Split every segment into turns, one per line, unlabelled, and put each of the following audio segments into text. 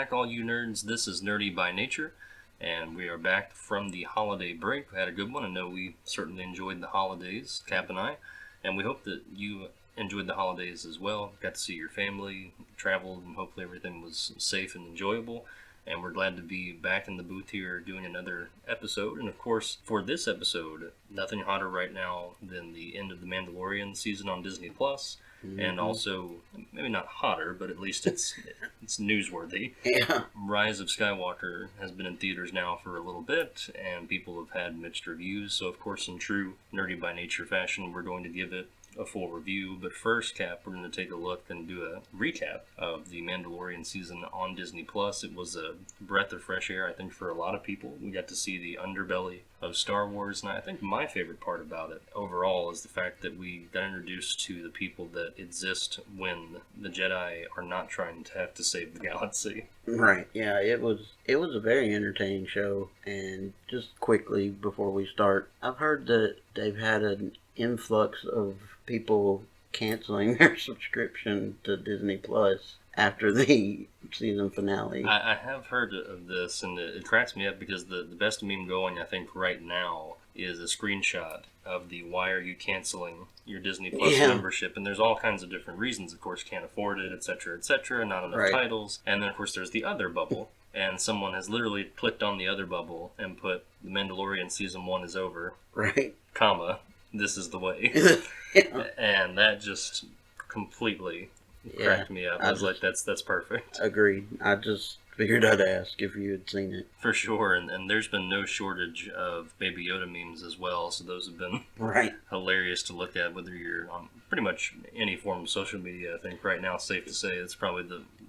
back, all you nerds. This is Nerdy by Nature, and we are back from the holiday break. We had a good one. I know we certainly enjoyed the holidays, Cap and I, and we hope that you enjoyed the holidays as well. Got to see your family, traveled, and hopefully everything was safe and enjoyable. And we're glad to be back in the booth here doing another episode. And of course, for this episode, nothing hotter right now than the end of the Mandalorian season on Disney Plus. Mm-hmm. And also, maybe not hotter, but at least it's newsworthy.
Yeah.
Rise of Skywalker has been in theaters now for a little bit, and people have had mixed reviews. So of course, in true Nerdy by Nature fashion, we're going to give it a full review. But first, Cap, we're going to take a look and do a recap of the Mandalorian season on Disney Plus. It was a breath of fresh air, I think, for a lot of people. We got to see the underbelly of Star Wars, and I think my favorite part about it overall is the fact that we got introduced to the people that exist when the Jedi are not trying to have to save the galaxy.
Right, yeah, it was a very entertaining show. And just quickly before we start, I've heard that they've had an influx of people canceling their subscription to Disney Plus after the season finale.
I have heard of this, and it cracks me up because the best meme going, I think, right now is a screenshot of the why are you canceling your Disney Plus membership, and there's all kinds of different reasons. Of course, can't afford it, etc., not enough titles, and then of course there's the other bubble, and someone has literally clicked on the other bubble and put The Mandalorian Season 1 is over, comma, this is the way. And that just completely cracked me up. I was like, that's perfect.
Agreed. I just figured I'd ask if you had seen it.
For sure, and there's been no shortage of Baby Yoda memes as well, so those have been hilarious to look at, whether you're on pretty much any form of social media. I think right now, safe to say, it's probably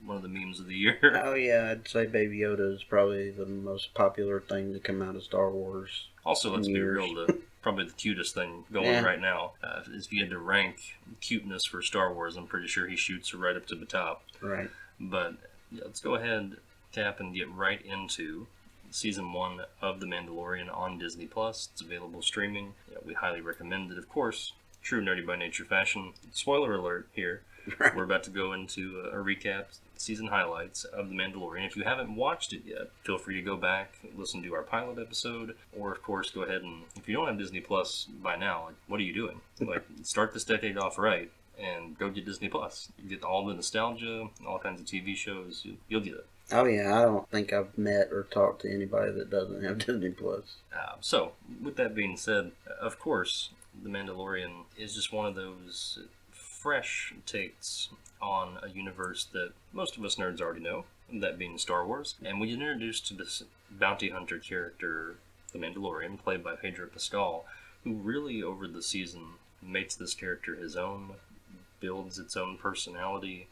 one of the memes of the year.
Oh yeah, I'd say Baby Yoda is probably the most popular thing to come out of Star Wars.
Also, let's be real, probably the cutest thing going right now. If you had to rank cuteness for Star Wars, I'm pretty sure he shoots right up to the top.
Right.
But let's go ahead, Cap, and get right into Season 1 of The Mandalorian on Disney Plus. It's available streaming. We highly recommend it, of course. True Nerdy by Nature fashion. Spoiler alert here. Right. We're about to go into a recap, season highlights of The Mandalorian. If you haven't watched it yet, feel free to go back, listen to our pilot episode, or of course go ahead and, if you don't have Disney Plus by now, what are you doing? Start this decade off right and go get Disney Plus. You get all the nostalgia, all kinds of TV shows, you'll get it.
Oh yeah, I don't think I've met or talked to anybody that doesn't have Disney Plus.
So, with that being said, of course, The Mandalorian is just one of those fresh takes on a universe that most of us nerds already know, that being Star Wars. And we get introduced to this bounty hunter character, the Mandalorian, played by Pedro Pascal, who really, over the season, makes this character his own, builds its own personality,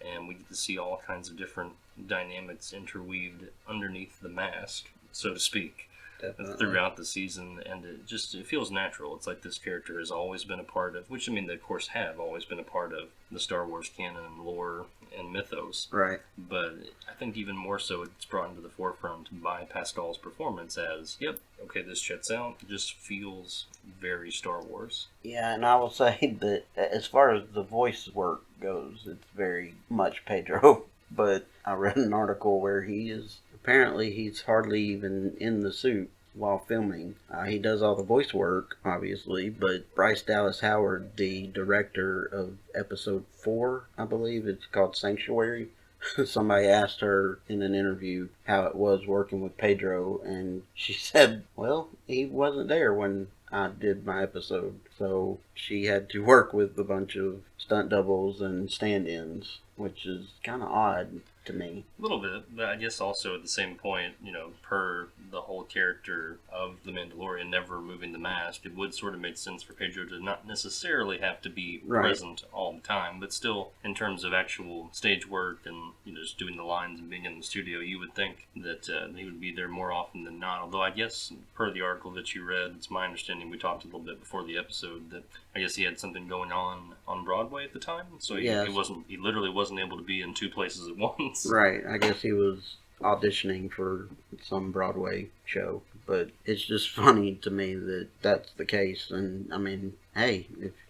and we get to see all kinds of different dynamics interweaved underneath the mask, so to speak. Definitely. Throughout the season, and it feels natural. It's like this character has always been a part of, which I mean they of course have always been a part of the Star Wars canon and lore and mythos.
Right.
But I think even more so it's brought into the forefront by Pascal's performance as, this checks out. It just feels very Star Wars.
Yeah, and I will say that as far as the voice work goes, it's very much Pedro. But I read an article where apparently he's hardly even in the suit while filming. He does all the voice work, obviously, but Bryce Dallas Howard, the director of episode 4, I believe, it's called Sanctuary, somebody asked her in an interview how it was working with Pedro, and she said, well, he wasn't there when I did my episode, so she had to work with a bunch of stunt doubles and stand-ins, which is kind of odd to me.
A little bit, but I guess also at the same point, per the whole character of the Mandalorian never removing the mask, it would sort of make sense for Pedro to not necessarily have to be present all the time, but still, in terms of actual stage work and just doing the lines and being in the studio, you would think that he would be there more often than not. Although I guess, per the article that you read, it's my understanding, we talked a little bit before the episode, that I guess he had something going on Broadway at the time, so he literally wasn't able to be in two places at once.
Right, I guess he was auditioning for some Broadway show. But it's just funny to me that that's the case. And I mean, hey,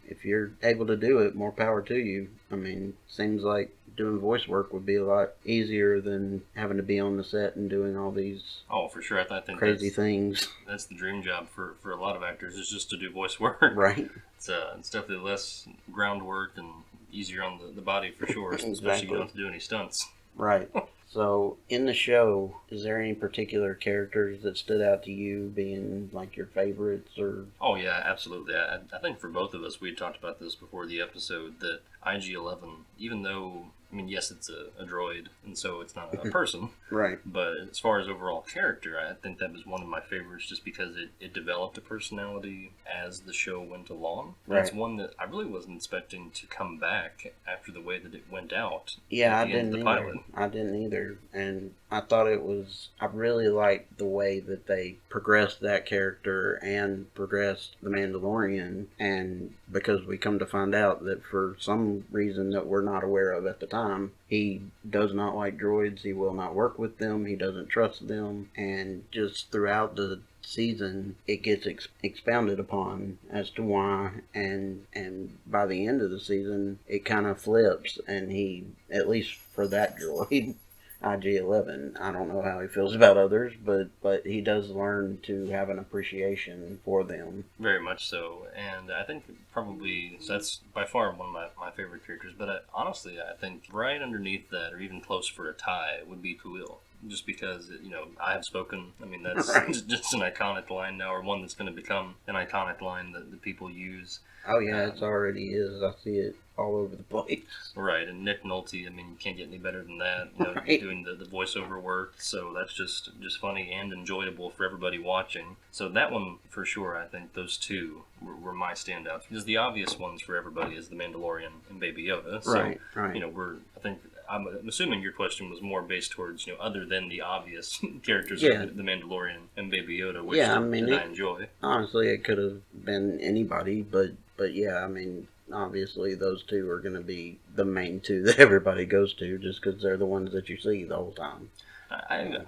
if you're able to do it, more power to you. I mean, seems like doing voice work would be a lot easier than having to be on the set and doing all these
for sure. I think
crazy things.
That's the dream job for a lot of actors, is just to do voice work.
Right.
It's definitely less groundwork and easier on the body for sure, especially if you don't have to do any stunts.
Right. So, in the show, is there any particular characters that stood out to you being like your favorites, or?
Oh yeah, absolutely. I think for both of us, we had talked about this before the episode, that IG-11, even though, I mean, yes, it's a droid, and so it's not a person.
Right.
But as far as overall character, I think that was one of my favorites, just because it developed a personality as the show went along.
Right.
It's one that I really wasn't expecting to come back after the way that it went out.
Yeah, I didn't either. I didn't either. And I thought I really liked the way that they progressed that character and progressed the Mandalorian. And because we come to find out that for some reason that we're not aware of at the time, he does not like droids. He will not work with them. He doesn't trust them. And just throughout the season, it gets expounded upon as to why, and by the end of the season, it kind of flips, and he, at least for that droid, IG-11, I don't know how he feels about others, but he does learn to have an appreciation for them.
Very much so, and I think probably that's by far one of my favorite characters, but honestly, I think right underneath that, or even close for a tie, would be Kuil. Just because, I have spoken. I mean, that's
right.
Just an iconic line now, or one that's going to become an iconic line that the people use.
Oh, yeah, it already is. I see it all over the place.
Right, and Nick Nolte, I mean, you can't get any better than that.
Right.
Doing the voiceover work, so that's just funny and enjoyable for everybody watching. So that one, for sure, I think those two were my standouts. Because the obvious ones for everybody is the Mandalorian and Baby Yoda. So,
right.
I'm assuming your question was more based towards, other than the obvious characters of the Mandalorian and Baby Yoda, which I enjoy.
Honestly, it could have been anybody, but yeah, I mean, obviously those two are going to be the main two that everybody goes to, just because they're the ones that you see the whole time.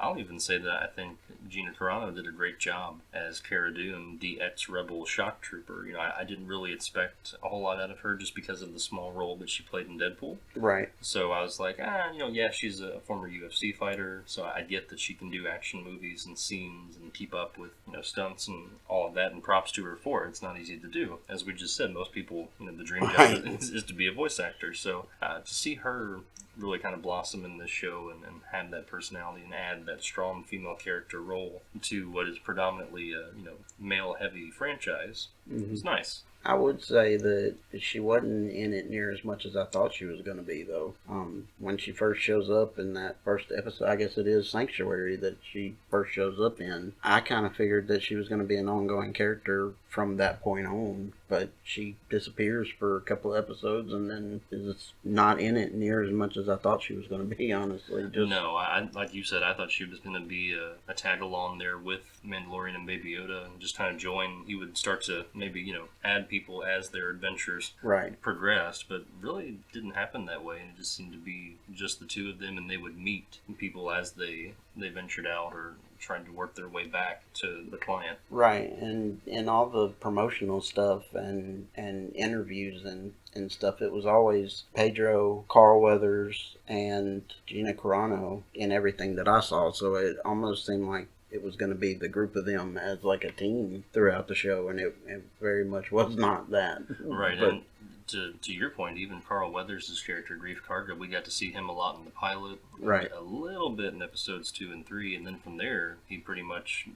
I'll even say that I think Gina Carano did a great job as Cara Dune, the ex-rebel shock trooper. I didn't really expect a whole lot out of her just because of the small role that she played in Deadpool.
Right.
So I was like, yeah, she's a former UFC fighter, so I get that she can do action movies and scenes and keep up with, stunts and all of that, and props to her for it. It's not easy to do. As we just said, most people, the dream job is to be a voice actor. So to see her really kind of blossom in this show and have that personality and add that strong female character role to what is predominantly a male heavy franchise is nice.
I would say that she wasn't in it near as much as I thought she was going to be, though. When she first shows up in that first episode, I guess it is Sanctuary that she first shows up in, I kind of figured that she was going to be an ongoing character from that point on, but she disappears for a couple of episodes and then is not in it near as much as I thought she was going to be, honestly.
No, like you said, I thought she was going to be a tag-along there with Mandalorian and Baby Yoda and just kind of join. He would start to maybe, add people as their adventures progressed, but really didn't happen that way, and it just seemed to be just the two of them, and they would meet people as they ventured out or tried to work their way back to the client.
Right, and all the promotional stuff and interviews and stuff, it was always Pedro, Carl Weathers, and Gina Carano in everything that I saw, so it almost seemed like it was going to be the group of them as like a team throughout the show, and it very much was not that.
Right, but, and to your point, even Carl Weathers' character, Grief Karga, we got to see him a lot in the pilot,
right?
A little bit in episodes 2 and 3, and then from there, he pretty much,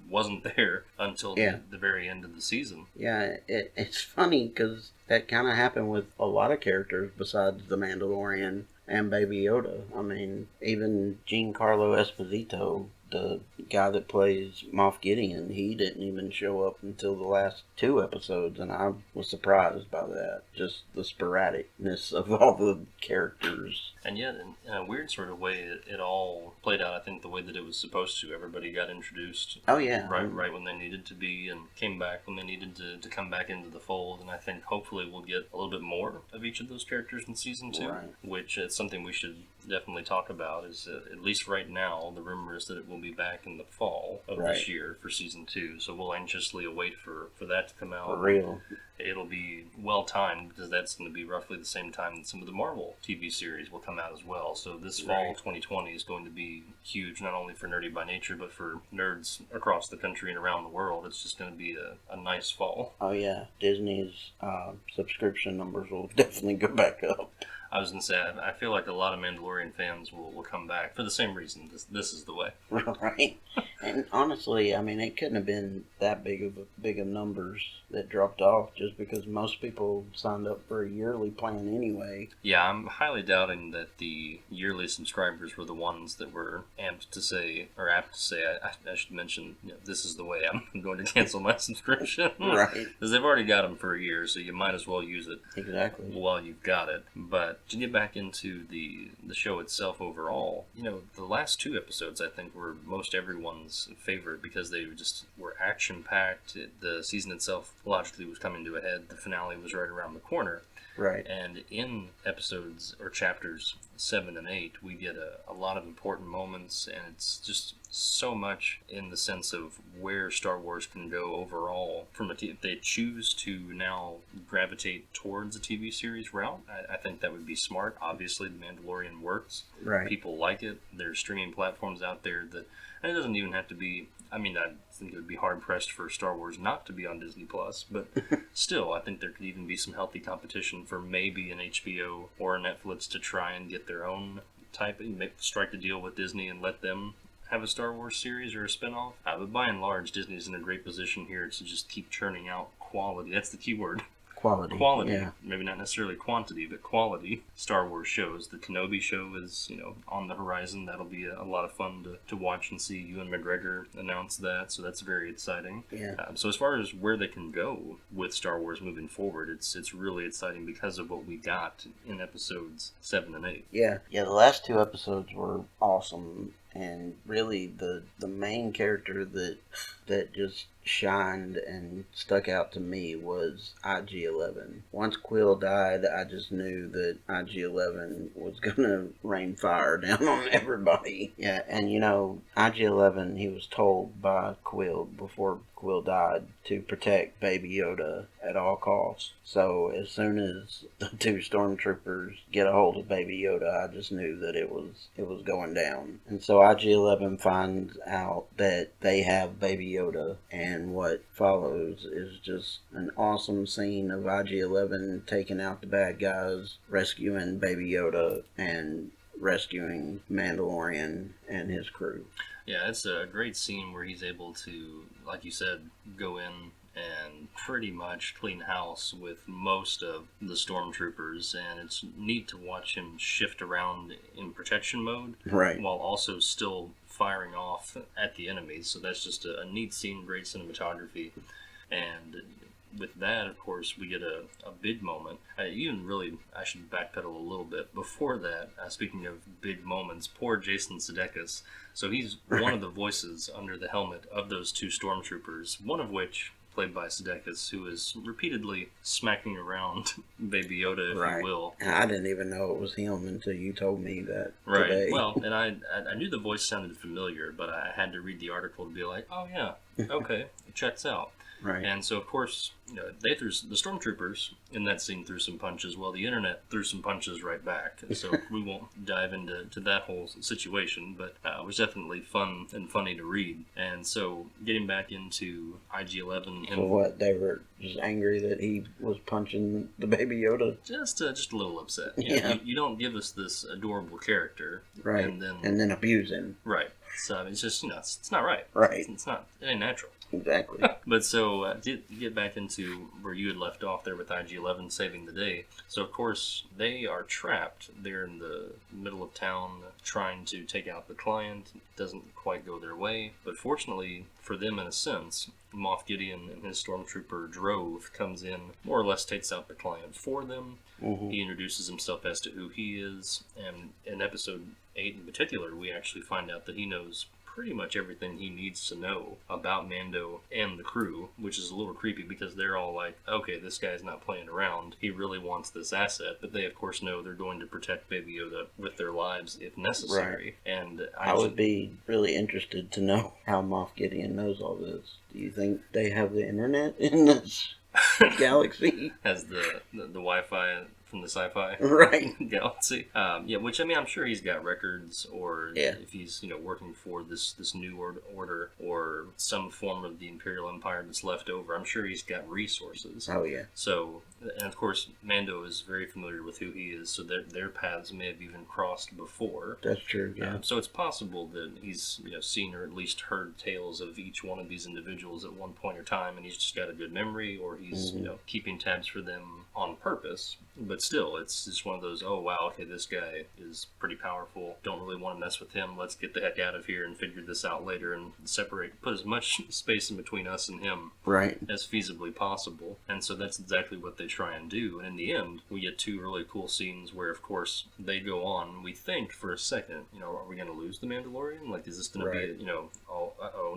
wasn't there until the very end of the season.
Yeah, it's funny because that kind of happened with a lot of characters besides the Mandalorian and Baby Yoda. I mean, even Giancarlo Esposito the guy that plays Moff Gideon, he didn't even show up until the last 2 episodes, and I was surprised by that. Just the sporadicness of all the characters.
And yet, in a weird sort of way, it all played out, I think, the way that it was supposed to. Everybody got introduced right when they needed to be, and came back when they needed to come back into the fold. And I think hopefully we'll get a little bit more of each of those characters in Season 2, which is something we should definitely talk about. Is at least right now, the rumor is that it will be back in the fall of this year for Season 2. So we'll anxiously await for that to come out.
For real.
It'll be well timed because that's going to be roughly the same time that some of the Marvel TV series will come out as well. So this fall 2020 is going to be huge, not only for Nerdy by Nature, but for nerds across the country and around the world. It's just going to be a nice fall.
Oh yeah, Disney's subscription numbers will definitely go back up.
I was going to say, I feel like a lot of Mandalorian fans will come back for the same reason. This is the way.
Right. And honestly, I mean, it couldn't have been that big of numbers that dropped off just because most people signed up for a yearly plan anyway.
Yeah, I'm highly doubting that the yearly subscribers were the ones that were apt to say, I should mention, this is the way I'm going to cancel my subscription.
Right.
Because they've already got them for a year, so you might as well use it
exactly
while you've got it. But to get back into the show itself overall, the last 2 episodes I think were most everyone's favorite because they just were action-packed. The season itself logically was coming to a head. The finale was right around the corner.
Right.
And in episodes or chapters 7 and 8, we get a lot of important moments, and it's just so much in the sense of where Star Wars can go overall. If they choose to now gravitate towards a TV series route, I think that would be smart. Obviously, The Mandalorian works.
Right.
People like it. There's streaming platforms out there that, and it doesn't even have to be. I mean, I think it would be hard-pressed for Star Wars not to be on Disney+, but still, I think there could even be some healthy competition for maybe an HBO or a Netflix to try and get their own type, strike a deal with Disney and let them have a Star Wars series or a spinoff. But by and large, Disney's in a great position here to just keep churning out quality. That's the key word. Quality.
Yeah.
Maybe not necessarily quantity, but quality Star Wars shows. The Kenobi show is, on the horizon. That'll be a lot of fun to watch and see. Ewan McGregor announce that, so that's very exciting.
Yeah.
So as far as where they can go with Star Wars moving forward, it's really exciting because of what we got in episodes 7 and 8.
Yeah. The last 2 episodes were awesome. And really, the main character that just shined and stuck out to me was IG-11. Once Quill died, I just knew that IG-11 was going to rain fire down on everybody. Yeah, and IG-11, he was told by Quill before Quill died to protect Baby Yoda at all costs. So as soon as the 2 stormtroopers get a hold of Baby Yoda, I just knew that it was going down. And so IG-11 finds out that they have Baby Yoda, and what follows is just an awesome scene of IG-11 taking out the bad guys, rescuing Baby Yoda, and rescuing Mandalorian and his crew.
Yeah, it's a great scene where he's able to, like you said, go in and pretty much clean house with most of the stormtroopers, and it's neat to watch him shift around in protection mode,
right,
while also still firing off at the enemies. So that's just a neat scene, great cinematography, and with that, of course, we get a big moment. I should backpedal a little bit. Before that, speaking of big moments, poor Jason Sudeikis. So he's one of the voices under the helmet of those 2 stormtroopers, one of which played by Sudeikis, who is repeatedly smacking around Baby Yoda, if you will.
And I didn't even know it was him until you told me that today.
Well, and I knew the voice sounded familiar, but I had to read the article to be like, oh yeah, okay, it checks out.
Right.
And so, of course, the stormtroopers in that scene threw some punches, while the internet threw some punches right back. And so we won't dive into that whole situation, but it was definitely fun and funny to read. And so, getting back into IG-11...
So what, they were just angry that he was punching the Baby Yoda?
Just a little upset.
Yeah.
You don't give us this adorable character.
Right.
And then
abuse him.
Right. So it's just, it's not right.
Right.
It ain't natural.
Exactly.
But so, to get back into where you had left off there with IG-11 saving the day. So, of course, they are trapped. They're in the middle of town trying to take out the client. It doesn't quite go their way. But fortunately for them, in a sense, Moff Gideon and his stormtrooper Drove comes in, more or less takes out the client for them.
Mm-hmm.
He introduces himself as to who he is. And in episode 8 in particular, we actually find out that he knows pretty much everything he needs to know about Mando and the crew, which is a little creepy because they're all like, okay, this guy's not playing around. He really wants this asset, but they of course know they're going to protect Baby Yoda with their lives if necessary. Right. And
I would be really interested to know how Moff Gideon knows all this. Do you think they have the internet in this galaxy?
Has the Wi-Fi from the sci-fi galaxy. Which, I mean, I'm sure he's got records, or if he's, working for this new order or some form of the Imperial Empire that's left over, I'm sure he's got resources.
Oh, yeah.
So, and of course, Mando is very familiar with who he is, so their paths may have even crossed before.
That's true, yeah.
So it's possible that he's, seen or at least heard tales of each one of these individuals at one point or time, and he's just got a good memory, or he's, keeping tabs for them on purpose. But still, it's just one of those, oh wow, okay, this guy is pretty powerful, don't really want to mess with him, let's get the heck out of here and figure this out later and put as much space in between us and him as feasibly possible. And so that's exactly what they try and do. And in the end, we get two really cool scenes where, of course, they go on. We think for a second, are we going to lose the Mandalorian? Like, is this going to be,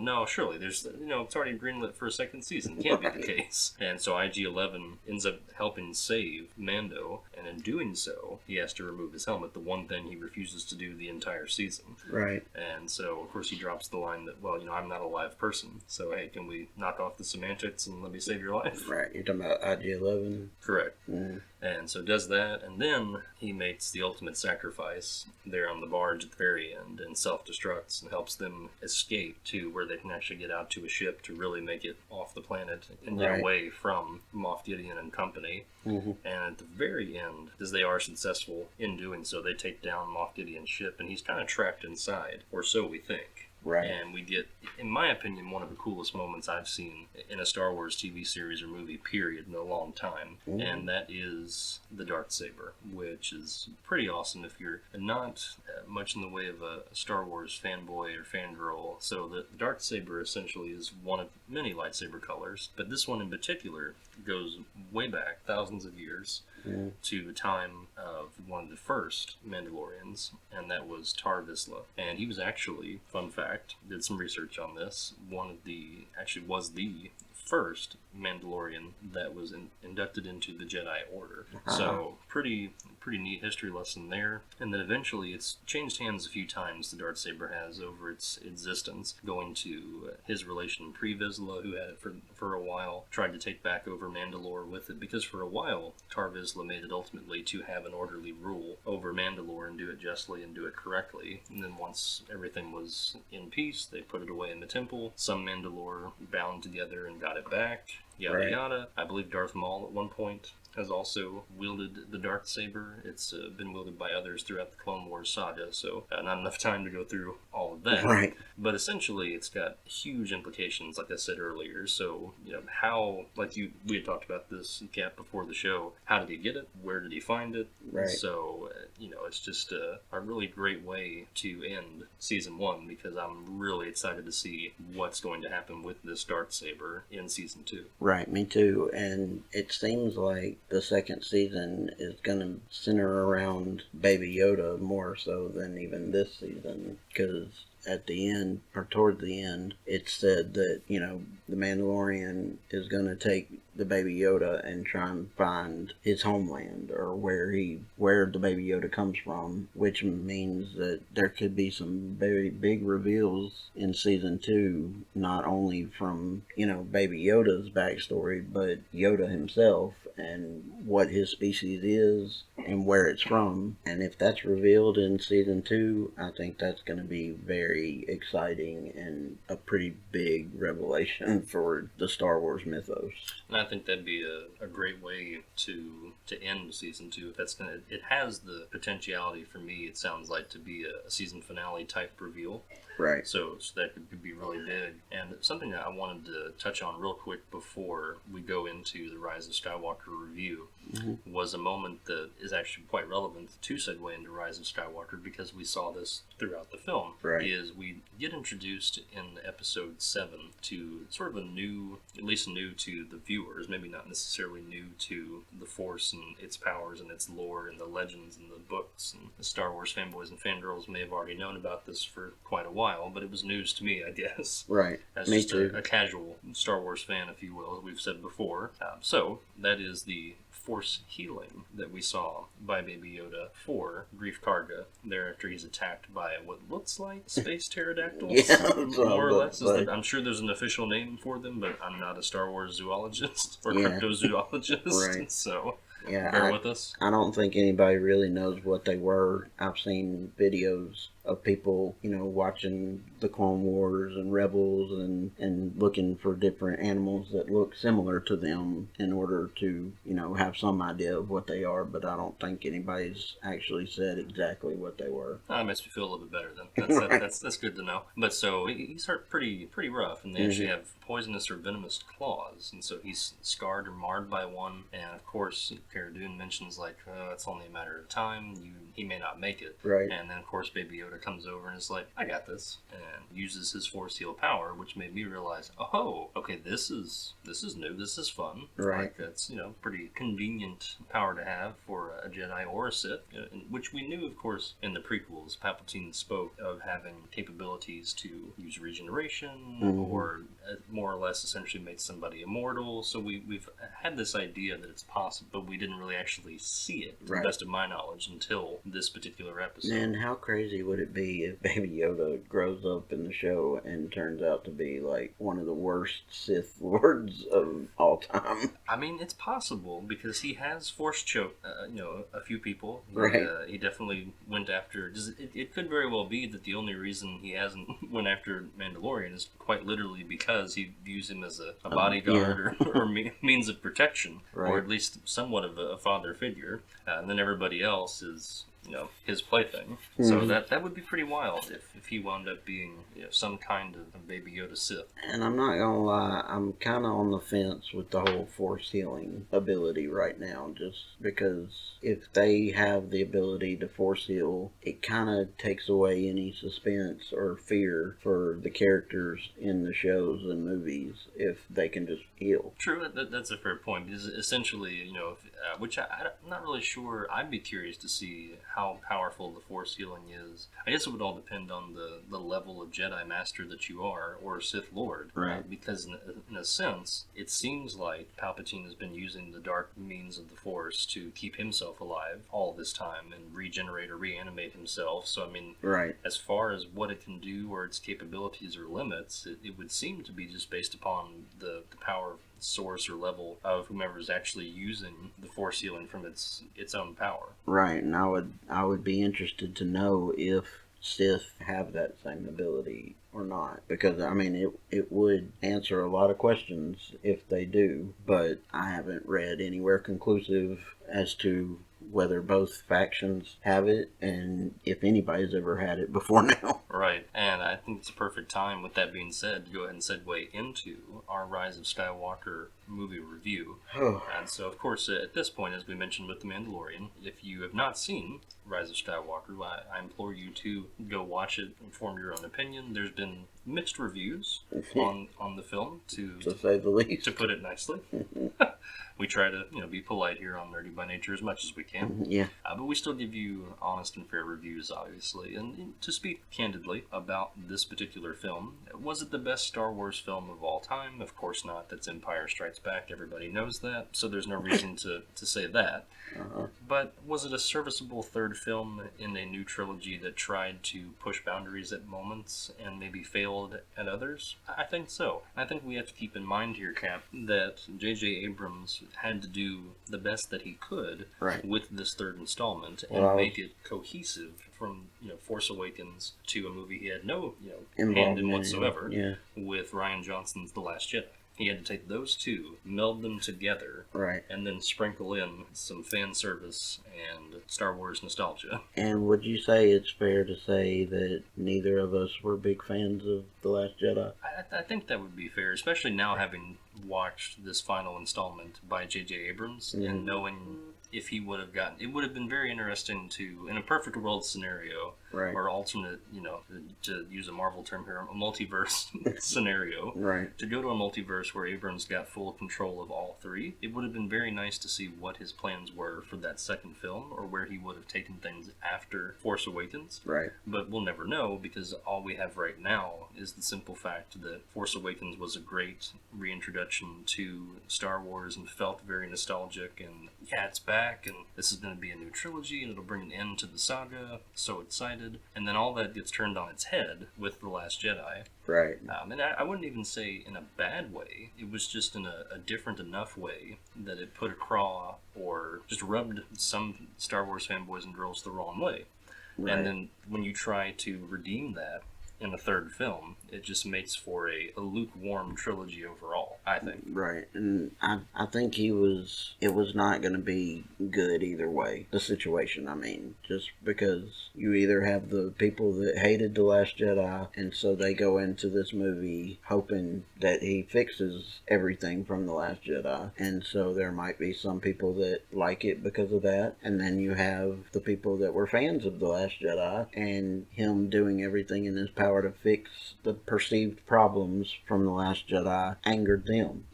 no, surely there's, it's already greenlit for a second season. Can't be the case. And so IG-11 ends up helping save Mando, and in doing so, he has to remove his helmet, the one thing he refuses to do the entire season.
Right.
And so, of course, he drops the line that, well, I'm not a live person, so hey, can we knock off the semantics and let me save your life?
Right. You're talking about IG-11?
Correct. Mm-hmm. And so does that, and then he makes the ultimate sacrifice there on the barge at the very end and self-destructs and helps them escape to where they can actually get out to a ship to really make it off the planet and get away from Moff Gideon and company. Mm-hmm. And at the very end, as they are successful in doing so, they take down Moff Gideon's ship, and he's kind of trapped inside, or so we think.
Right.
And we get, in my opinion, one of the coolest moments I've seen in a Star Wars TV series or movie, period, in a long time. Mm. And that is the Dark Saber, which is pretty awesome if you're not much in the way of a Star Wars fanboy or fangirl. So the Dark Saber essentially is one of many lightsaber colors, but this one in particular goes way back, thousands of years, to the time of one of the first Mandalorians, and that was Tar Vizsla. And he was actually, fun fact, did some research on this, was the first Mandalorian that was inducted into the Jedi Order. Uh-huh. So pretty neat history lesson there. And then eventually it's changed hands a few times, the Darksaber has, over its existence, going to his relation Pre-Vizsla, who had it for a while, tried to take back over Mandalore with it, because for a while Tar Vizsla made it ultimately to have an orderly rule over Mandalore and do it justly and do it correctly. And then once everything was in peace, they put it away in the temple. Some Mandalore bound together and got it back. Yada yada. I believe Darth Maul at one point has also wielded the Darksaber. It's been wielded by others throughout the Clone Wars saga, so not enough time to go through all of that.
Right.
But essentially, it's got huge implications, like I said earlier. So, how, we had talked about this, Cap, before the show. How did he get it? Where did he find it?
Right.
So, it's just a really great way to end Season 1, because I'm really excited to see what's going to happen with this Darksaber in Season 2.
Right, me too. And it seems like the second season is going to center around Baby Yoda more so than even this season, because at the end, or toward the end, it said that, the Mandalorian is going to take the Baby Yoda and try and find his homeland, or where the Baby Yoda comes from, which means that there could be some very big reveals in Season 2, not only from, Baby Yoda's backstory, but Yoda himself, and what his species is, and where it's from. And if that's revealed in Season 2, I think that's going to be very exciting and a pretty big revelation for the Star Wars mythos.
And I think that'd be a great way to end Season 2. It has the potentiality for me, it sounds like, to be a season finale type reveal.
Right.
So that could be really big. And something that I wanted to touch on real quick before we go into the Rise of Skywalker review was a moment that is actually quite relevant to segue into Rise of Skywalker, because we saw this throughout the film.
Right.
Is we get introduced in episode 7 to sort of a new, at least new to the viewers, maybe not necessarily new to the Force and its powers and its lore and the legends and the books, and the Star Wars fanboys and fangirls may have already known about this for quite a while, but it was news to me, I guess.
Right.
As
Me
just
too.
a casual Star Wars fan, if you will, as we've said before. So that is the Force healing that we saw by Baby Yoda for Grief Karga there after he's attacked by what looks like space pterodactyls,
Yeah,
more or less.
like,
I'm sure there's an official name for them, but I'm not a Star Wars zoologist or
Yeah.
cryptozoologist,
Right.
so
yeah,
bear with us.
I don't think anybody really knows what they were. I've seen videos of people, watching the Clone Wars and Rebels and looking for different animals that look similar to them in order to, have some idea of what they are, but I don't think anybody's actually said exactly what they were.
That makes me feel a little bit better then. That's good to know. But so he's hurt pretty rough, and they actually have poisonous or venomous claws, and so he's scarred or marred by one. And of course, Cara Dune mentions it's only a matter of time. He may not make it.
Right.
And then of course Baby Yoda comes over and is like, I got this, and uses his Force heal power, which made me realize, oh, okay, this is new. This is fun.
Right.
That's pretty convenient power to have for a Jedi or a Sith, which we knew, of course, in the prequels. Palpatine spoke of having capabilities to use regeneration or more or less essentially make somebody immortal. So we've had this idea that it's possible, but we didn't really actually see it, to the best of my knowledge, until this particular episode.
Man, how crazy would it be if Baby Yoda grows up in the show and turns out to be like one of the worst Sith Lords of all time?
I mean, it's possible, because he has Force choked, a few people.
Right.
He definitely went after. It could very well be that the only reason he hasn't went after Mandalorian is quite literally because he views him as a bodyguard or means of protection, or at least somewhat of a father figure, and then everybody else is his plaything. So that would be pretty wild if he wound up being some kind of Baby Yoda Sith.
And I'm not gonna lie, I'm kind of on the fence with the whole Force healing ability right now, just because if they have the ability to Force heal, it kind of takes away any suspense or fear for the characters in the shows and movies if they can just heal.
True, that's a fair point, because essentially, which I'm not really sure. I'd be curious to see how powerful the Force healing is. I guess it would all depend on the level of Jedi Master that you are, or Sith Lord.
Right.
Because in a sense, it seems like Palpatine has been using the dark means of the Force to keep himself alive all this time and regenerate or reanimate himself. So, I mean,
Right.
as far as what it can do or its capabilities or limits, it would seem to be just based upon the power source or level of whomever's actually using the Force healing from its own power.
Right, and I would be interested to know if Sith have that same ability or not, because I mean it would answer a lot of questions if they do, but I haven't read anywhere conclusive as to whether both factions have it and if anybody's ever had it before now.
Right, and I think it's a perfect time, with that being said, to go ahead and segue into our Rise of Skywalker movie review. And so, of course, at this point, as we mentioned with The Mandalorian, if you have not seen Rise of Skywalker, I implore you to go watch it and form your own opinion. There's been mixed reviews on the film, to
say the least.
To put it nicely. We try to be polite here on Nerdy by Nature as much as we can.
Yeah.
But we still give you honest and fair reviews, obviously. And to speak candidly about this particular film, was it the best Star Wars film of all time? Of course not. That's Empire Strikes Back. Everybody knows that. So there's no reason to say that. But was it a serviceable third film in a new trilogy that tried to push boundaries at moments and maybe failed at others? I think so. I think we have to keep in mind here, Cap, that J.J. Abrams had to do the best that he could with this third installment and make it cohesive from Force Awakens to a movie he had no hand in whatsoever with Rian Johnson's The Last Jedi. He had to take those two, meld them together,
Right.
and then sprinkle in some fan service and Star Wars nostalgia.
And would you say it's fair to say that neither of us were big fans of The Last Jedi?
I think that would be fair, especially now having watched this final installment by J.J. Abrams and knowing if he would have gotten... It would have been very interesting to, in a perfect world scenario, or alternate, to use a Marvel term here, a multiverse scenario, to go to a multiverse where Abrams got full control of all three. It would have been very nice to see what his plans were for that second film, or where he would have taken things after Force Awakens.
Right.
But we'll never know, because all we have right now is the simple fact that Force Awakens was a great reintroduction to Star Wars and felt very nostalgic, and yeah, it's back, and this is going to be a new trilogy, and it'll bring an end to the saga. So excited. And then all that gets turned on its head with The Last Jedi.
Right.
And I wouldn't even say in a bad way. It was just in a different enough way that it put a craw or just rubbed some Star Wars fanboys and girls the wrong way. Right. And then when you try to redeem that in a third film, it just makes for a lukewarm trilogy overall, I think.
Right. And I think it was not going to be good either way, the situation, I mean, just because you either have the people that hated The Last Jedi, and so they go into this movie hoping that he fixes everything from The Last Jedi, and so there might be some people that like it because of that, and then you have the people that were fans of The Last Jedi, and him doing everything in his power to fix the perceived problems from The Last Jedi angered them,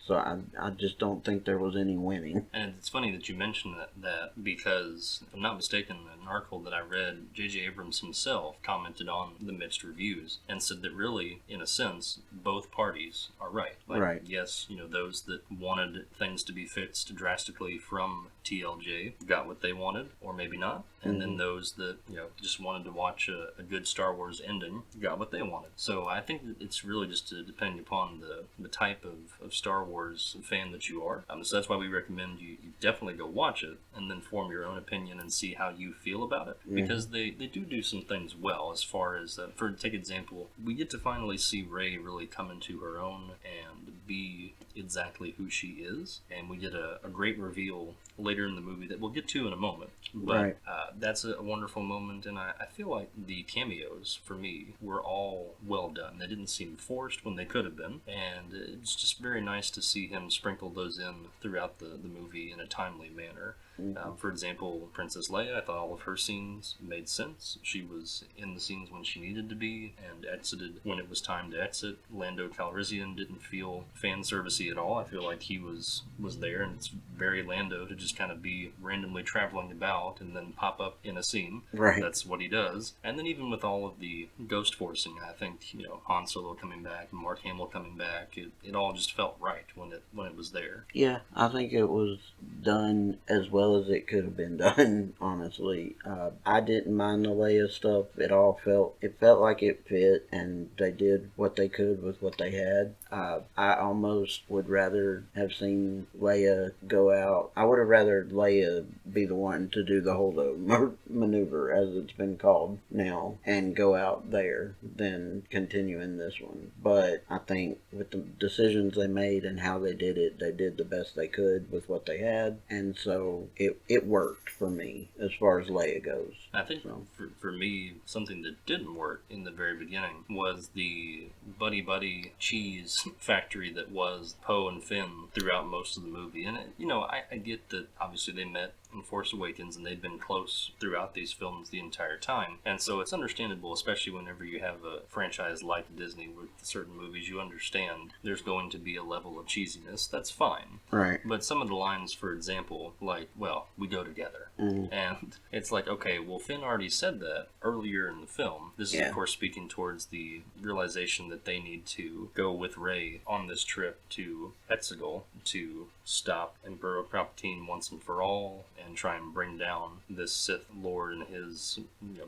So I just don't think there was any winning.
And it's funny that you mentioned that because, if I'm not mistaken, an article that I read, J.J. Abrams himself commented on the mixed reviews and said that really, in a sense, both parties are right.
Right.
Yes, those that wanted things to be fixed drastically from TLJ got what they wanted, or maybe not. And then those that, just wanted to watch a good Star Wars ending got what they wanted. So I think that it's really just depending upon the type of Star Wars fan that you are. So that's why we recommend you definitely go watch it and then form your own opinion and see how you feel about it. Because they do some things well, as far as, for take example, we get to finally see Rey really come into her own and be exactly who she is. And we get a great reveal later in the movie that we'll get to in a moment. But that's a wonderful moment, and I feel like the cameos, for me, were all well done. They didn't seem forced when they could have been, and it's just very nice to see him sprinkle those in throughout the movie in a timely manner. For example, Princess Leia, I thought all of her scenes made sense. She was in the scenes when she needed to be and exited when it was time to exit. Lando Calrissian didn't feel fan servicey at all. I feel like he was there, and it's very Lando to just kind of be randomly traveling about and then pop up in a scene.
Right.
That's what he does. And then even with all of the ghost forcing, I think, Han Solo coming back and Mark Hamill coming back, it all just felt right when it was there.
Yeah, I think it was done as well as it could have been done, honestly. I didn't mind the Leia stuff. It felt like it fit, and they did what they could with what they had. I almost would rather have seen Leia go out. I would have rather Leia be the one to do the holdo maneuver, as it's been called now, and go out there than continue in this one. But I think with the decisions they made and how they did it, they did the best they could with what they had, and so it worked for me as far as Leia goes.
I think for me, something that didn't work in the very beginning was the buddy cheese factory that was Poe and Finn throughout most of the movie. And, I get that obviously they met in Force Awakens and they've been close throughout these films the entire time. And so it's understandable, especially whenever you have a franchise like Disney with certain movies, you understand there's going to be a level of cheesiness. That's fine.
Right.
But some of the lines, for example, like, well, we go together. And it's like, okay, well, Finn already said that earlier in the film. This is, of course, speaking towards the realization that they need to go with Rey on this trip to Exegol to stop Emperor Palpatine once and for all and try and bring down this Sith Lord and his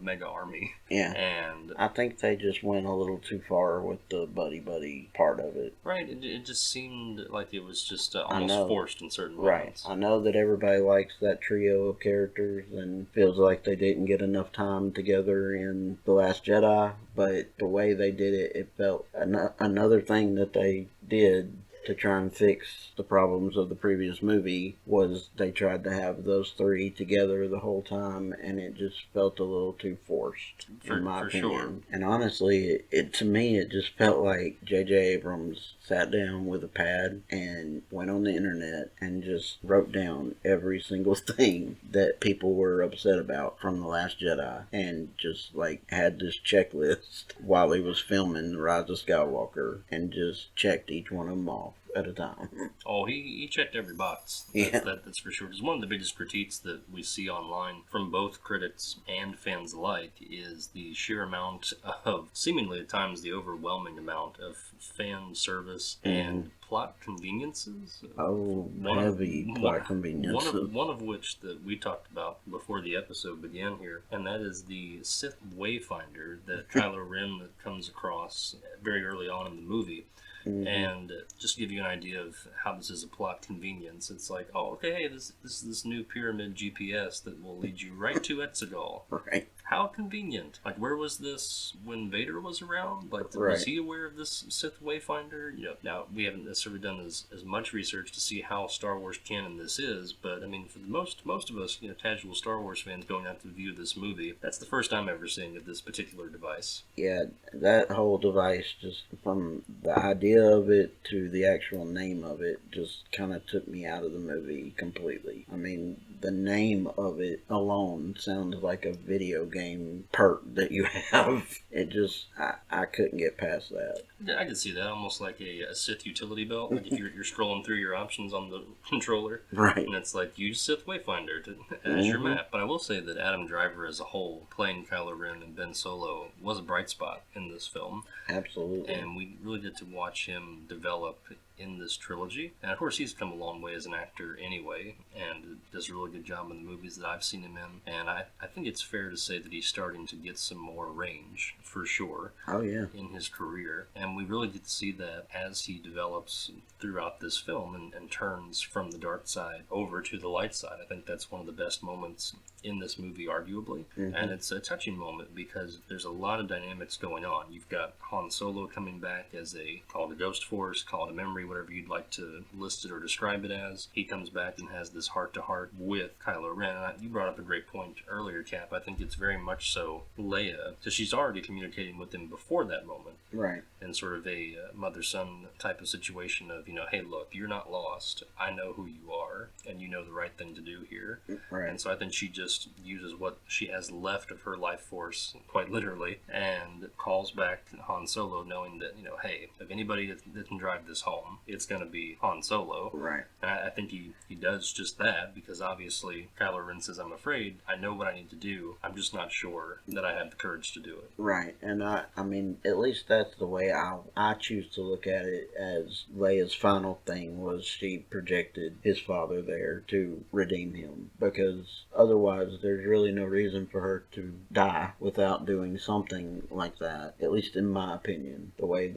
mega army.
Yeah.
And
I think they just went a little too far with the buddy part of it.
Right. It just seemed like it was just almost forced in certain moments.
Right. I know that everybody likes that trio of characters and feels like they didn't get enough time together in The Last Jedi, but the way they did it, it felt another thing that they did to try and fix the problems of the previous movie was they tried to have those three together the whole time, and it just felt a little too forced, in my opinion.
Sure.
And honestly, it to me, it just felt like J.J. Abrams sat down with a pad and went on the internet and just wrote down every single thing that people were upset about from The Last Jedi, and just like had this checklist while he was filming Rise of Skywalker, and just checked each one of them off at a time.
Oh, he checked every box. That's for sure. Because one of the biggest critiques that we see online from both critics and fans alike is the sheer amount of, seemingly at times the overwhelming amount of fan service and plot conveniences.
Heavy plot conveniences.
One of which that we talked about before the episode began here, and that is the Sith Wayfinder that Kylo Ren comes across very early on in the movie. Mm-hmm. And just to give you an idea of how this is a plot convenience, it's like, oh, okay, hey, this is this new pyramid GPS that will lead you right to Exegol.
Right.
How convenient. Like, where was this when Vader was around? Like,
right.
Was he aware of this Sith Wayfinder? You know, now, we haven't necessarily done as much research to see how Star Wars canon this is, but, I mean, for most of us, casual Star Wars fans going out to view this movie, that's the first time ever seeing of this particular device.
Yeah, that whole device, just from the idea of it to the actual name of it, just kind of took me out of the movie completely. I mean, the name of it alone sounds like a video game perk that you have. It just, I couldn't get past that.
Yeah, I can see that, almost like a Sith utility belt. Like if you're scrolling through your options on the controller,
right?
And it's like, use Sith Wayfinder as your map. But I will say that Adam Driver as a whole, playing Kylo Ren and Ben Solo, was a bright spot in this film.
Absolutely.
And we really get to watch him develop in this trilogy. And of course, he's come a long way as an actor anyway, and does a really good job in the movies that I've seen him in. And I think it's fair to say that he's starting to get some more range, for sure.
Oh, yeah.
In his career. And we really get to see that as he develops throughout this film and turns from the dark side over to the light side. I think that's one of the best moments in this movie, arguably. Mm-hmm. And it's a touching moment because there's a lot of dynamics going on. You've got Han Solo coming back as call it a ghost force, call it a memory, whatever you'd like to list it or describe it as. He comes back and has this heart-to-heart with Kylo Ren. And you brought up a great point earlier, Cap. I think it's very much so Leia, because she's already communicating with him before that moment.
Right.
And sort of a mother-son type of situation of, hey, look, you're not lost. I know who you are, and you know the right thing to do here.
Right.
And so I think she just uses what she has left of her life force, quite literally, and calls back Han Solo, knowing that, hey, if anybody that can drive this home, it's going to be Han Solo.
Right.
And I think he does just that, because obviously Kylo Ren says, I'm afraid, I know what I need to do, I'm just not sure that I have the courage to do it.
Right. And I mean, at least that's the way I choose to look at it, as Leia's final thing was she projected his father there to redeem him, because otherwise there's really no reason for her to die without doing something like that, at least in my opinion, the way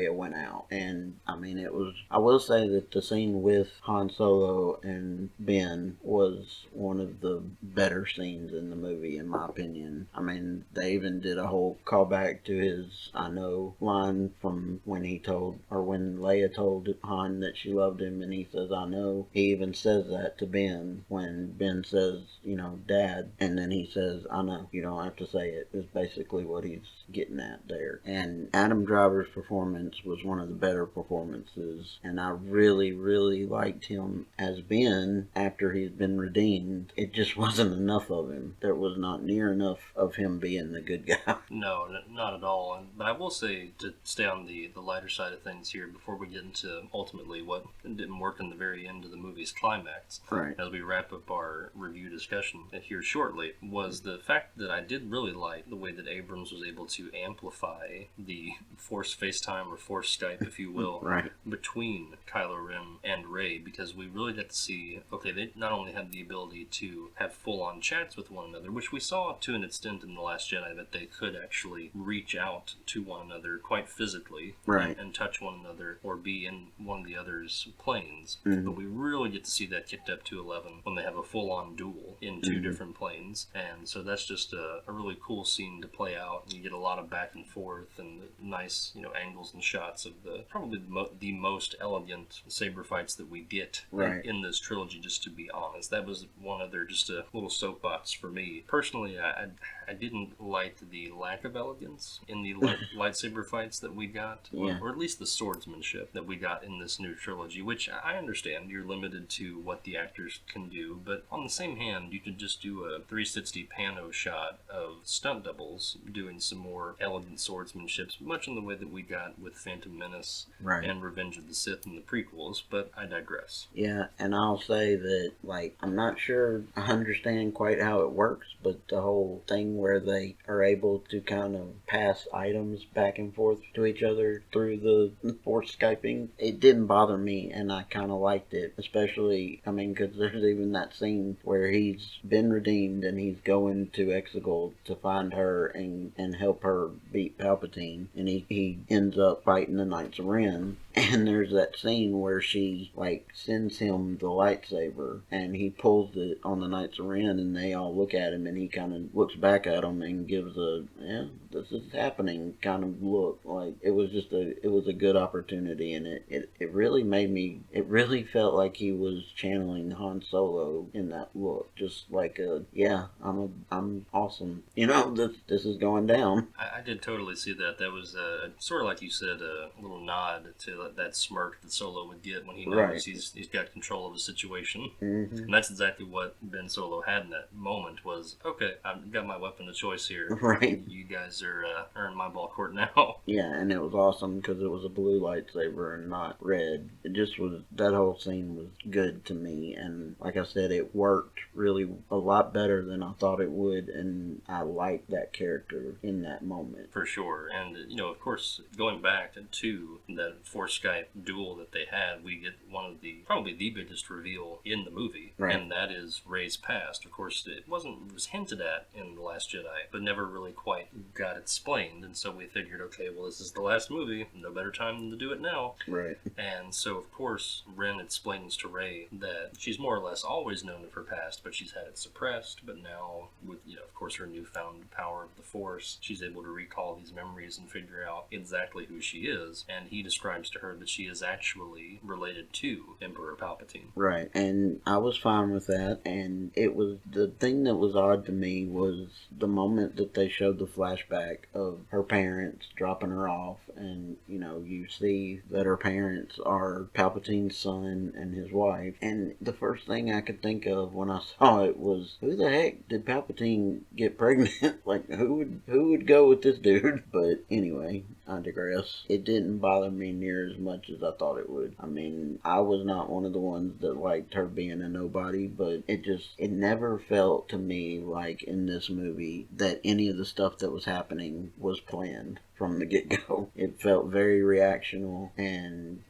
it went out. And I mean, I will say that the scene with Han Solo and Ben was one of the better scenes in the movie, in my opinion. I mean, they even did a whole callback to his I know line from when Leia told Han that she loved him, and he says, I know. He even says that to Ben when Ben says, Dad, and then he says, I know, you don't have to say it, is basically what he's getting at there. And Adam Driver's performance was one of the better performances, and I really, really liked him as Ben after he'd been redeemed. It just wasn't enough of him. There was not near enough of him being the good guy.
No, not at all. But I will say, to stay on the lighter side of things here, before we get into ultimately what didn't work in the very end of the movie's climax,
right,
as we wrap up our review discussion here shortly, was the fact that I did really like the way that Abrams was able to amplify the Force FaceTime or Force Skype, if you will,
right,
between Kylo Ren and Rey, because we really got to see, okay, they not only had the ability to have full-on chats with one another, which we saw to an extent in The Last Jedi, that they could actually reach out to one another quite physically physically
Right.
and touch one another or be in one of the other's planes.
Mm-hmm.
But we really get to see that kicked up to 11 when they have a full-on duel in two different planes. And so that's just a really cool scene to play out. You get a lot of back and forth and nice, angles and shots of probably the most elegant saber fights that we get in this trilogy, just to be honest. That was one other, just a little soapbox for me. Personally, I didn't like the lack of elegance in the lightsaber fights that we got, or at least the swordsmanship that we got in this new trilogy, which I understand you're limited to what the actors can do, but on the same hand, you could just do a 360 pano shot of stunt doubles doing some more elegant swordsmanships, much in the way that we got with Phantom Menace and Revenge of the Sith in the prequels, but I digress.
Yeah, and I'll say that, I'm not sure I understand quite how it works, but the whole thing where they are able to kind of pass items back and forth to each other through the Force Skyping, it didn't bother me, and I kind of liked it, especially, because there's even that scene where he's been redeemed and he's going to Exegol to find her and help her beat Palpatine, and he ends up fighting the Knights of Ren. And there's that scene where she, sends him the lightsaber, and he pulls it on the Knights of Ren, and they all look at him, and he kind of looks back at them and gives a, this is happening kind of look. It was a good opportunity, and it really made me, it really felt like he was channeling Han Solo in that look. Just I'm awesome. This is going down.
I did totally see that. That was sort of like you said, a little nod to that smirk that Solo would get when he knows he's got control of the situation. Mm-hmm. And that's exactly what Ben Solo had in that moment was, okay, I've got my weapon of choice here.
Right.
You guys are in my ball court now.
Yeah, and it was awesome because it was a blue lightsaber and not red. It just was, that whole scene was good to me, and like I said, it worked really a lot better than I thought it would, and I liked that character in that moment.
For sure. And, of course, going back to that Force Skype duel that they had, we get one of probably the biggest reveal in the movie, and that is Rey's past. Of course, it was hinted at in The Last Jedi, but never really quite got explained, and so we figured, okay, well, this is the last movie, no better time than to do it now.
Right.
And so, of course, Ren explains to Rey that she's more or less always known of her past, but she's had it suppressed, but now, with, of course, her newfound power of the Force, she's able to recall these memories and figure out exactly who she is, and he describes to her that she is actually related to Emperor Palpatine.
Right, and I was fine with that, and it was, the thing that was odd to me was the moment that they showed the flashback of her parents dropping her off, and, you see that her parents are Palpatine's son and his wife, and the first thing I could think of when I saw it was, who the heck did Palpatine get pregnant? Who would go with this dude? But anyway, I digress. It didn't bother me near as much as I thought it would. I was not one of the ones that liked her being a nobody, but it never felt to me like in this movie that any of the stuff that was happening was planned from the get-go. It felt very reactional and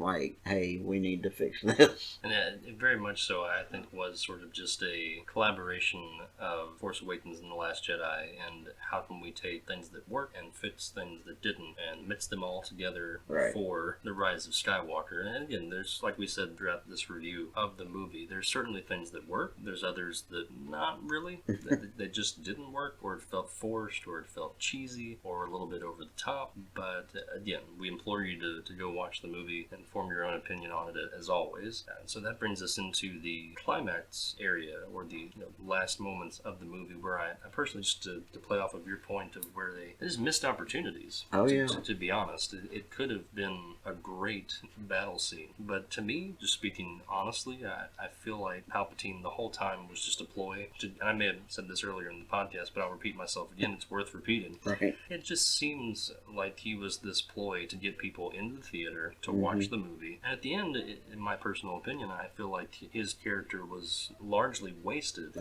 hey, we need to fix this.
And it very much so, I think, was sort of just a collaboration of Force Awakens and The Last Jedi, and how can we take things that work and fix things that didn't, and mix them all together for The Rise of Skywalker. And again, there's, like we said throughout this review of the movie, there's certainly things that work, there's others that not really, that just didn't work, or it felt forced, or it felt cheesy, or a little bit over the top. But again, we implore you to go watch the movie and form your own opinion on it, as always. And so that brings us into the climax area, or the last moments of the movie, where I personally, just to play off of your point of where they just missed opportunities. To be honest, it could have been a great battle scene, but to me, just speaking honestly, I feel like Palpatine the whole time was just a ploy. And I may have said this earlier in the podcast, but I'll repeat myself again. It's worth repeating.
Right.
It just seems like he was this ploy to get people into the theater to watch the movie. And at the end, in my personal opinion, I feel like his character was largely wasted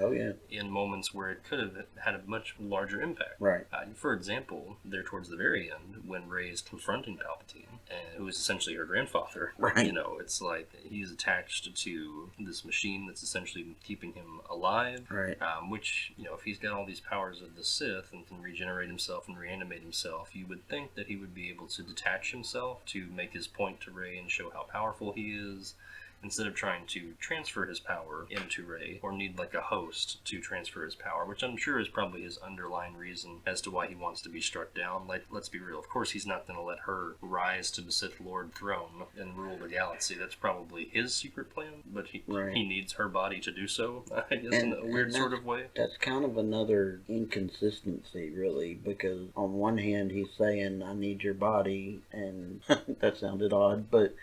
in moments where it could have had a much larger impact.
Right.
For example, there towards the very end, when Rey is confronting Palpatine, and who is essentially her grandfather.
Right.
You know, it's like he's attached to this machine that's essentially keeping him alive.
Right.
Which, you know, if he's got all these powers of the Sith and can regenerate himself and reanimate himself, you would think that he would be able to detach himself to make his point to Rey and show how powerful he is, instead of trying to transfer his power into Rey, or need like a host to transfer his power, which I'm sure is probably his underlying reason as to why he wants to be struck down. Like, let's be real, of course he's not going to let her rise to the Sith Lord throne and rule the galaxy. That's probably his secret plan, but he needs her body to do so, I guess, in a weird sort of way.
That's kind of another inconsistency, really, because on one hand he's saying, I need your body, and that sounded odd, but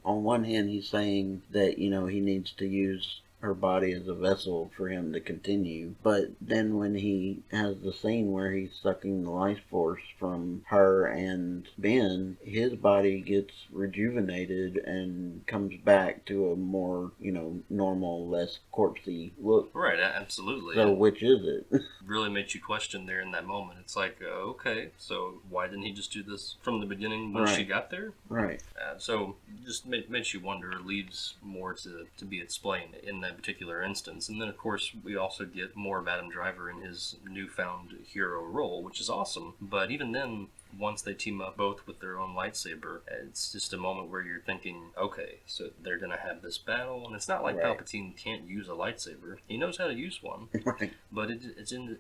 on one hand he's saying that, you know, he needs to use her body as a vessel for him to continue. But then when he has the scene where he's sucking the life force from her and Ben, his body gets rejuvenated and comes back to a more, you know, normal, less corpsey look.
Right, absolutely.
So which is it?
Really makes you question there in that moment. It's like, okay, so why didn't he just do this from the beginning when she got there?
Right.
So just makes you wonder, leaves more to be explained in that particular instance. And then, of course, we also get more of Adam Driver in his newfound hero role, which is awesome. But even then, once they team up both with their own lightsaber, it's just a moment where you're thinking, okay, so they're going to have this battle, and it's not like Palpatine can't use a lightsaber. He knows how to use one, but it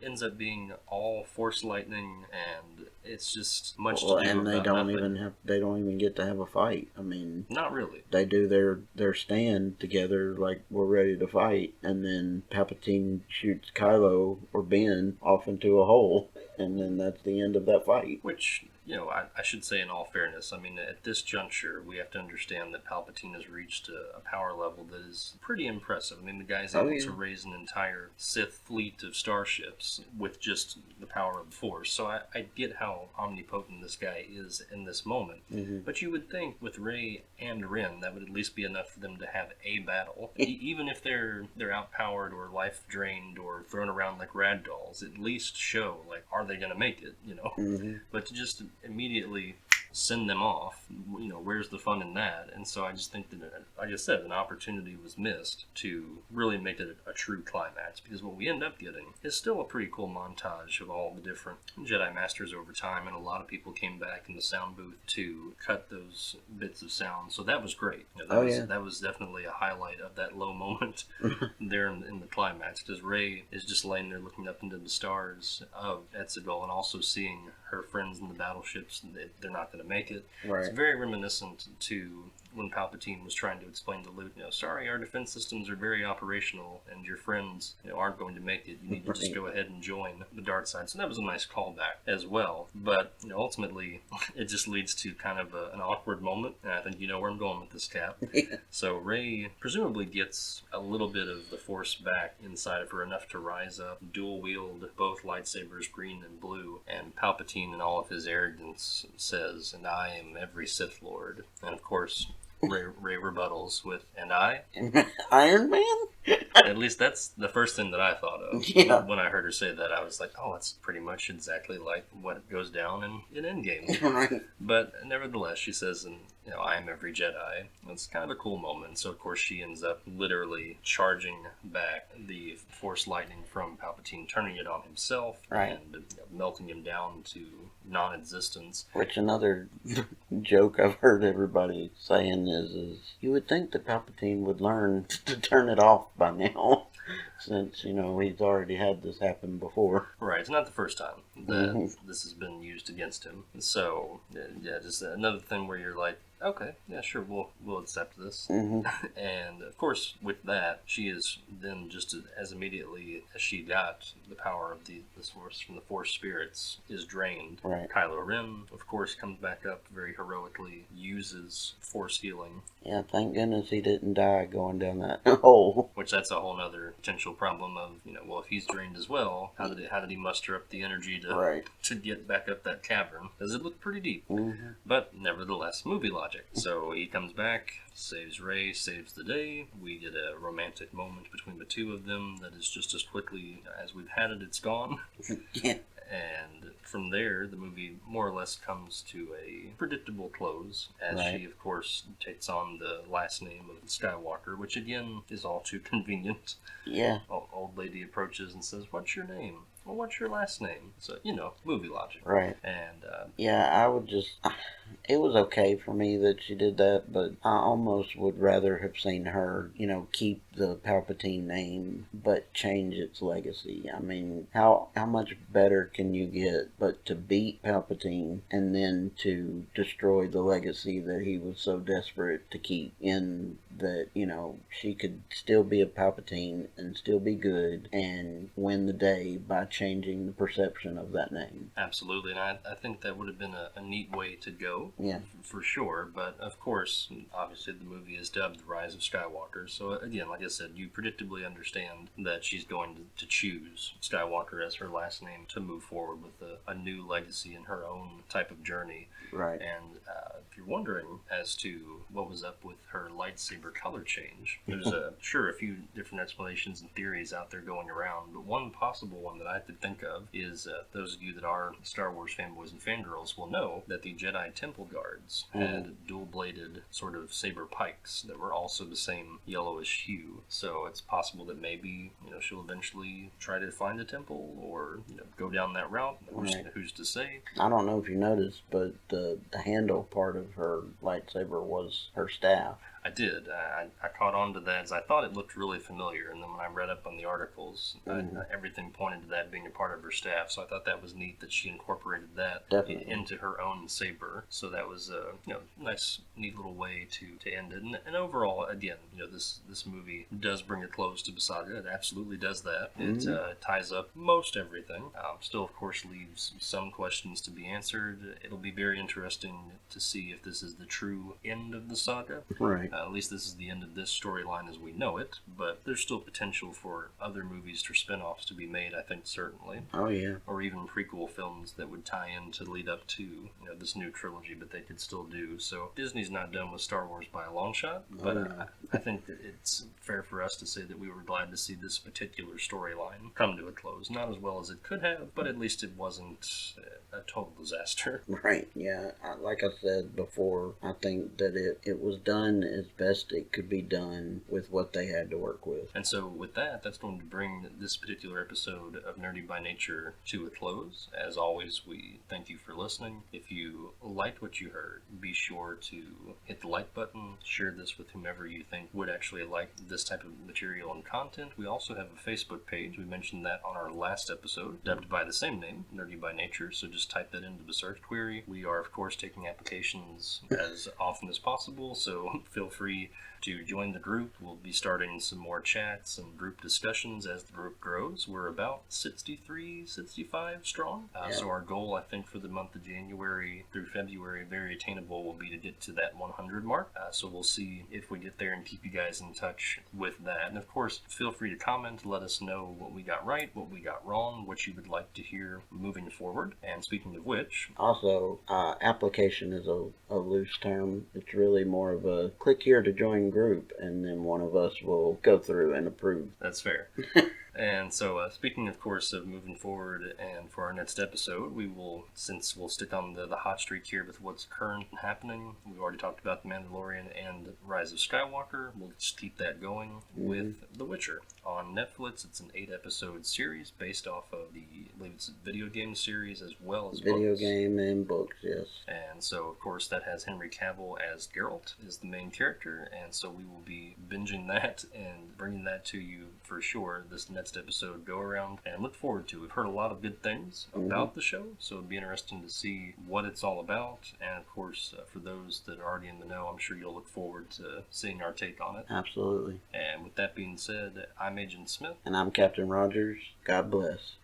ends up being all Force lightning, and it's just much to do
and they
about
don't
nothing.
they don't even get to have a fight. I mean,
not really.
They do their stand together like we're ready to fight, and then Palpatine shoots Kylo or Ben off into a hole, and then that's the end of that fight.
Which, you know, I should say in all fairness, I mean, at this juncture, we have to understand that Palpatine has reached a power level that is pretty impressive. I mean, the guy's able to raise an entire Sith fleet of starships with just the power of the Force. So I get how omnipotent this guy is in this moment. Mm-hmm. But you would think with Rey and Ren, that would at least be enough for them to have a battle. Even if they're outpowered or life drained or thrown around like rag dolls, at least show, like, are they going to make it, you know? Mm-hmm. But to just immediately send them off, you know, where's the fun in that? And so I just think that, like I said, an opportunity was missed to really make it a true climax, because what we end up getting is still a pretty cool montage of all the different Jedi Masters over time, and a lot of people came back in the sound booth to cut those bits of sound, so that was great. You know, that was definitely a highlight of that low moment there in the climax, because Rey is just laying there looking up into the stars of Exegol and also seeing her friends in the battleships, and they're not going to make it. Right. It's very reminiscent to when Palpatine was trying to explain to Luke, you know, sorry, our defense systems are very operational, and your friends, you know, aren't going to make it. You need to just go ahead and join the dark side. So that was a nice callback as well. But, you know, ultimately, it just leads to kind of an awkward moment, and I think you know where I'm going with this, Cap. So Rey presumably gets a little bit of the Force back inside of her, enough to rise up, dual wield both lightsabers, green and blue, and Palpatine in all of his arrogance says, and I am every Sith Lord. And of course, Rey rebuttals with, and I?
Iron Man?
At least that's the first thing that I thought of. Yeah. When I heard her say that, I was like, oh, it's pretty much exactly like what goes down in Endgame. Right. But nevertheless, she says, and you know, I am every Jedi. It's kind of a cool moment. So, of course, she ends up literally charging back the Force lightning from Palpatine, turning it on himself, and you know, melting him down to non-existence.
Which another joke I've heard everybody saying is you would think that Palpatine would learn to turn it off by now, since, you know, he's already had this happen before.
Right, it's not the first time that this has been used against him. So, yeah, just another thing where you're like, okay, yeah, sure, we'll accept this. Mm-hmm. And, of course, with that, she is then just as immediately as she got the power of the Force from the Force spirits is drained. Right. Kylo Ren, of course, comes back up very heroically, uses Force healing.
Yeah, thank goodness he didn't die going down that hole.
Which that's a whole other potential problem of, you know, well, if he's drained as well, how did he muster up the energy to get back up that cavern? Does it look pretty deep? Mm-hmm. But nevertheless, movie logic. So he comes back, saves Rey, saves the day. We get a romantic moment between the two of them that is just as quickly as we've had it, it's gone.
Yeah.
And from there, the movie more or less comes to a predictable close, as
Right.
she, of course, takes on the last name of Skywalker, which again is all too convenient.
Yeah.
Old lady approaches and says, "What's your name?" "Well, what's your last name?" So, movie logic.
Right.
And,
Yeah, I would just. It was okay for me that she did that, but I almost would rather have seen her, keep the Palpatine name, but change its legacy. I mean, how much better can you get but to beat Palpatine and then to destroy the legacy that he was so desperate to keep, in that, she could still be a Palpatine and still be good and win the day by changing the perception of that name.
Absolutely, and I think that would have been a neat way to go.
Yeah.
For sure, but of course, obviously the movie is dubbed The Rise of Skywalker, so again, like I said, you predictably understand that she's going to choose Skywalker as her last name to move forward with a new legacy in her own type of journey.
Right.
And if you're wondering as to what was up with her lightsaber color change, there's a few different explanations and theories out there going around, but one possible one that I could think of is those of you that are Star Wars fanboys and fangirls will know that the Jedi Temple Guards had dual-bladed sort of saber pikes that were also the same yellowish hue. So it's possible that maybe she'll eventually try to find a temple or go down that route.
Right.
Who's to say?
I don't know if you noticed, but the handle part of her lightsaber was her staff.
I did. I caught on to that as I thought it looked really familiar, and then when I read up on the articles, everything pointed to that being a part of her staff. So I thought that was neat that she incorporated that into her own saber. So that was a nice, neat little way to end it. And overall, again, this movie does bring a close to the saga. It absolutely does that. It ties up most everything. Still, of course, leaves some questions to be answered. It'll be very interesting to see if this is the true end of the saga.
Right.
At least this is the end of this storyline as we know it, but there's still potential for other movies or spin-offs to be made, I think, certainly.
Oh, yeah.
Or even prequel films that would tie in to lead up to this new trilogy, but they could still do. So Disney's not done with Star Wars by a long shot, but I think that it's fair for us to say that we were glad to see this particular storyline come to a close. Not as well as it could have, but at least it wasn't a total disaster.
Right, yeah. Like I said before, I think that it was done as best it could be done with what they had to work with.
And so with that's going to bring this particular episode of Nerdy by Nature to a close. As always, we thank you for listening. If you liked what you heard, be sure to hit the like button, share this with whomever you think would actually like this type of material and content. We also have a Facebook page. We mentioned that on our last episode, dubbed by the same name, Nerdy by Nature, so just type that into the search query. We are, of course, taking applications as often as possible, so feel free to join the group. We'll be starting some more chats and group discussions as the group grows. We're about 63, 65 strong. So our goal, I think, for the month of January through February, very attainable, will be to get to that 100 mark. So we'll see if we get there and keep you guys in touch with that. And of course, feel free to comment, let us know what we got right, what we got wrong, what you would like to hear moving forward. And speaking of which...
Also, application is a loose term. It's really more of a click here to join group, and then one of us will go through and approve.
That's fair. And so, speaking, of course, of moving forward, and for our next episode, since we'll stick on the hot streak here with what's current and happening, we've already talked about The Mandalorian and Rise of Skywalker. We'll just keep that going with The Witcher. On Netflix, it's an 8-episode series based off of I believe it's a video game series as well as
video
books.
Game and books, yes.
And so, of course, that has Henry Cavill as Geralt, is the main character, and so we will be binging that and bringing that to you for sure this next episode go around, and look forward to. We've heard a lot of good things about the show, so it'd be interesting to see what it's all about, and of course, for those that are already in the know, I'm sure you'll look forward to seeing our take on it.
Absolutely.
And with that being said, I'm Agent Smith.
And I'm Captain Rogers. God bless.